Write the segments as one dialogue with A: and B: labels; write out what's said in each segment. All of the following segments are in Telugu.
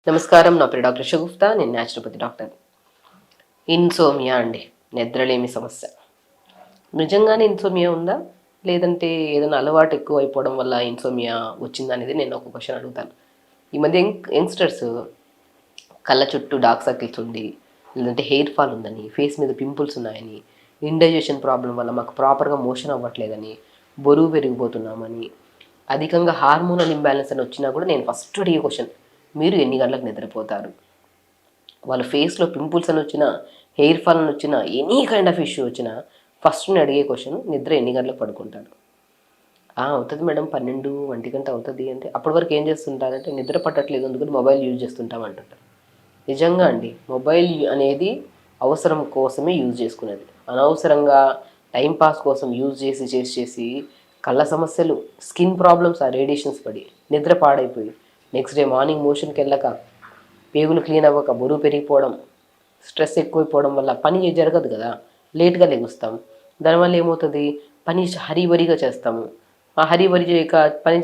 A: నమస్కారం. నా పేరు డాక్టర్ షగుఫ్తా. నేను న్యాచురోపతి డాక్టర్. ఇన్సోమియా అండి, నిద్రలేమి సమస్య. నిజంగానే ఇన్సోమియా ఉందా? లేదంటే ఏదైనా అలవాటు ఎక్కువ అయిపోవడం వల్ల ఇన్సోమియా వచ్చిందా అనేది నేను ఒక క్వశ్చన్ అడుగుతాను. ఈ మధ్య యంగ్స్టర్స్ కళ్ళ చుట్టూ డార్క్ సర్కిల్స్ ఉండి, లేదంటే హెయిర్ ఫాల్ ఉందని, ఫేస్ మీద పింపుల్స్ ఉన్నాయని, ఇండైజెషన్ ప్రాబ్లం వల్ల మాకు ప్రాపర్గా మోషన్ అవ్వట్లేదని, బరువు పెరిగిపోతున్నామని, అధికంగా హార్మోనల్ ఇంబ్యాలెన్స్ అని వచ్చినా కూడా నేను ఫస్ట్ అడిగే క్వశ్చన్, మీరు ఎన్ని గంటలకు నిద్రపోతారు? వాళ్ళ ఫేస్లో పింపుల్స్ అని వచ్చినా, హెయిర్ ఫాల్ అని వచ్చినా, ఎనీ కైండ్ ఆఫ్ ఇష్యూ వచ్చినా ఫస్ట్ నేను అడిగే క్వశ్చన్, నిద్ర ఎన్ని గంటలకు పడుకుంటారు? అవుతుంది మేడం, 12 1 గంట అవుతుంది అంటే, అప్పటి వరకు ఏం చేస్తుంటారంటే నిద్ర పట్టట్లేదు అందుకని మొబైల్ యూజ్ చేస్తుంటాం అంటుంటారు. నిజంగా అండి, మొబైల్ అనేది అవసరం కోసమే యూజ్ చేసుకునేది. అనవసరంగా టైంపాస్ కోసం యూజ్ చేసి చేసి చేసి కళ్ళ సమస్యలు, స్కిన్ ప్రాబ్లమ్స్, ఆ రేడియేషన్స్ పడి నిద్ర పాడైపోయి నెక్స్ట్ డే మార్నింగ్ మోషన్కి వెళ్ళక, పేగులు క్లీన్ అవ్వక, బరువు పెరిగిపోవడం, స్ట్రెస్ ఎక్కువైపోవడం వల్ల పని జరగదు కదా, లేట్గా లెగుస్తాం. దానివల్ల ఏమవుతుంది, పని హరీబరీగా చేస్తాము. ఆ హరీబరీ చేయక పని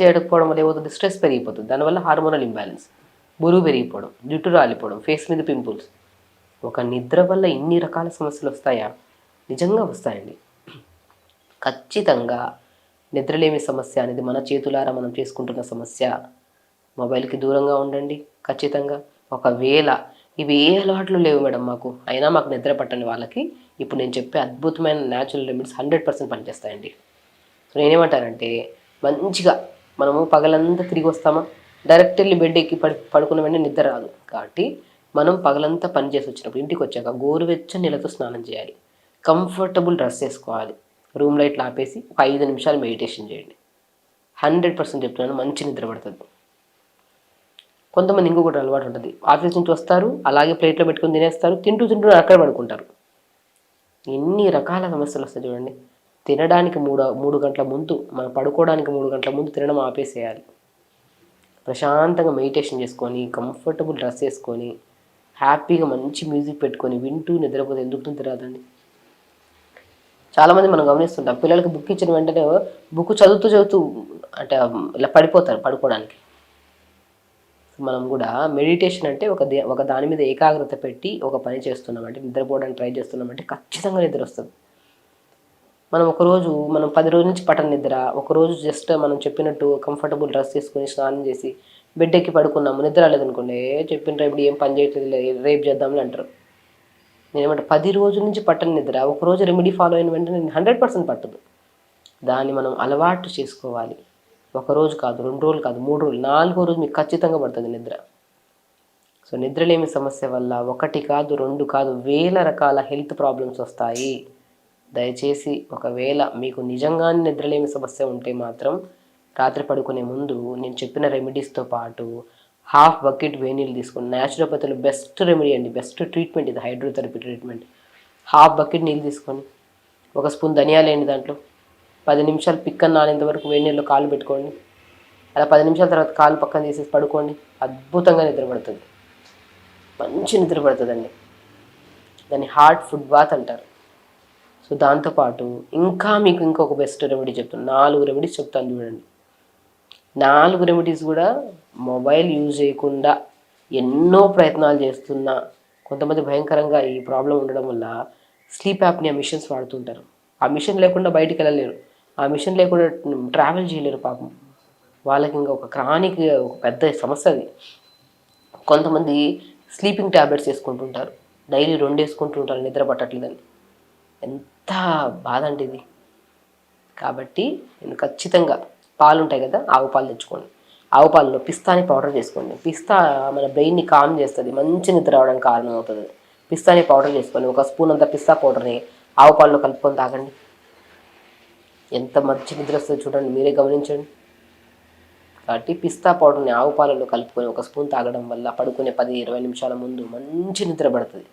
A: చేయకపోవడం వల్ల ఏమవుతుంది, స్ట్రెస్ పెరిగిపోతుంది. దానివల్ల హార్మోనల్ ఇంబ్యాలెన్స్, బరువు పెరిగిపోవడం, జుట్టు రాలిపోవడం, ఫేస్ మీద పింపుల్స్. ఒక నిద్ర వల్ల ఇన్ని రకాల సమస్యలు వస్తాయా? నిజంగా వస్తాయండి. ఖచ్చితంగా నిద్రలేమి సమస్య అనేది మన చేతులారా మనం చేసుకుంటున్న సమస్య. మొబైల్కి దూరంగా ఉండండి ఖచ్చితంగా. ఒకవేళ ఇవి ఏ అలవాట్లు లేవు మేడం మాకు, అయినా మాకు నిద్ర పట్టని వాళ్ళకి ఇప్పుడు నేను చెప్పే అద్భుతమైన న్యాచురల్ రెమెడీస్ 100% పనిచేస్తాయండి. సో నేనేమంటానంటే, మంచిగా మనము పగలంతా తిరిగి వస్తామా, డైరెక్ట్ వెళ్ళి బెడ్ ఎక్కి పడుకున్న వెంటనే నిద్ర రాదు. కాబట్టి మనం పగలంతా పని చేసి వచ్చినప్పుడు ఇంటికి వచ్చాక గోరువెచ్చని నీళ్ళతో స్నానం చేయాలి, కంఫర్టబుల్ డ్రెస్ వేసుకోవాలి, రూమ్ లైట్లు ఆపేసి ఒక 5 నిమిషాలు మెడిటేషన్ చేయండి. 100% చెప్తున్నాను, మంచి నిద్ర పడుతుంది. కొంతమంది ఇంకొకటి అలవాటు ఉంటుంది, ఆఫీస్ నుంచి వస్తారు అలాగే ప్లేట్లో పెట్టుకొని తినేస్తారు, తింటూ తింటూ అక్కడ పడుకుంటారు. ఎన్ని రకాల సమస్యలు వస్తాయి చూడండి. తినడానికి మూడు గంటల ముందు, మనం పడుకోవడానికి 3 గంటల ముందు తినడం ఆపేసేయాలి. ప్రశాంతంగా మెడిటేషన్ చేసుకొని, కంఫర్టబుల్ డ్రెస్ వేసుకొని, హ్యాపీగా మంచి మ్యూజిక్ పెట్టుకొని వింటూ నిద్రపోతే ఎందుకు నిద్ర రాదండి? చాలామంది మనం గమనిస్తుంటాం, పిల్లలకి బుక్ ఇచ్చిన వెంటనే బుక్ చదువుతూ చదువుతూ అంటే ఇలా పడిపోతారు పడుకోవడానికి. మనం కూడా మెడిటేషన్ అంటే ఒక దాని మీద ఏకాగ్రత పెట్టి ఒక పని చేస్తున్నామంటే, నిద్రపోవడానికి ట్రై చేస్తున్నామంటే ఖచ్చితంగా నిద్ర వస్తుంది. మనం 10 రోజుల నుంచి పట్టని నిద్ర, ఒకరోజు జస్ట్ మనం చెప్పినట్టు కంఫర్టబుల్ డ్రెస్ తీసుకొని స్నానం చేసి బెడ్ ఎక్కి పడుకున్నాము, నిద్ర రాలేదనుకోండి, చెప్పిన ఇప్పుడు ఏం పని చేయట్లేదు రేపు చేద్దామని అంటారు. నేనేమంటే 10 రోజుల నుంచి పట్టని నిద్ర ఒకరోజు రెమెడీ ఫాలో అయిన వెంటనే 100% పట్టదు. దాన్ని మనం అలవాటు చేసుకోవాలి. ఒకరోజు కాదు, 2 రోజులు కాదు, 3 రోజులు, 4వ రోజు మీకు ఖచ్చితంగా పడుతుంది నిద్ర. సో నిద్రలేమి సమస్య వల్ల 1 కాదు, 2 కాదు, వేల రకాల హెల్త్ ప్రాబ్లమ్స్ వస్తాయి. దయచేసి ఒకవేళ మీకు నిజంగానే నిద్రలేమి సమస్య ఉంటే మాత్రం రాత్రి పడుకునే ముందు నేను చెప్పిన రెమెడీస్తో పాటు హాఫ్ బకెట్ వేనీళ్ళు తీసుకోండి. న్యాచురోపతిలో బెస్ట్ రెమెడీ అండి, బెస్ట్ ట్రీట్మెంట్ ఇది, హైడ్రోథెరపీ ట్రీట్మెంట్. హాఫ్ బకెట్ నీళ్ళు తీసుకొని 1 స్పూన్ ధనియాలు వేయండి, దాంట్లో 10 నిమిషాలు పిక్కన నానేంత వరకు వేడి నీళ్ళలో కాలు పెట్టుకోండి. అలా 10 నిమిషాల తర్వాత కాలు పక్కన తీసేసి పడుకోండి. అద్భుతంగా నిద్ర పడుతుంది, మంచి నిద్ర పడుతుందండి. దాన్ని హార్ట్ ఫుడ్ బాత్ అంటారు. సో దాంతోపాటు ఇంకా మీకు ఇంకొక బెస్ట్ రెమెడీ చెప్తాను, 4 రెమెడీస్ చెప్తాను చూడండి. 4 రెమెడీస్ కూడా మొబైల్ యూజ్ చేయకుండా ఎన్నో ప్రయత్నాలు చేస్తున్నా, కొంతమంది భయంకరంగా ఈ ప్రాబ్లం ఉండడం వల్ల స్లీప్ యాప్నియా మిషన్స్ వాడుతుంటారు. ఆ మిషన్ లేకుండా బయటికి వెళ్ళలేరు, ఆ మిషన్ లేకుండా ట్రావెల్ చేయలేరు పాపం. వాళ్ళకి ఇంకా ఒక క్రానిక్, ఒక పెద్ద సమస్య అది. కొంతమంది స్లీపింగ్ ట్యాబ్లెట్స్ వేసుకుంటుంటారు, డైలీ 2 వేసుకుంటుంటారు నిద్ర పట్టట్లేదని. ఎంత బాధ అంటే ఇది. కాబట్టి నేను ఖచ్చితంగా పాలు ఉంటాయి కదా, ఆవు పాలు తెచ్చుకోండి. ఆవు పాలలో పిస్తాని పౌడర్ చేసుకోండి. పిస్తా మన బ్రెయిన్ని కామ్ చేస్తుంది, మంచి నిద్ర రావడానికి కారణం అవుతుంది. పిస్తాని పౌడర్ చేసుకొని 1 స్పూన్ అంత పిస్తా పౌడర్ని ఆవు పాలలో కలుపుకొని తాగండి. ఎంత మంచి నిద్ర వస్తుంది చూడండి, మీరే గమనించండి. కాబట్టి పిస్తా పౌడర్ని ఆవు పాలలో కలుపుకొని 1 స్పూన్ తాగడం వల్ల పడుకునే 10-20 నిమిషాల ముందు మంచి నిద్ర పడుతుంది.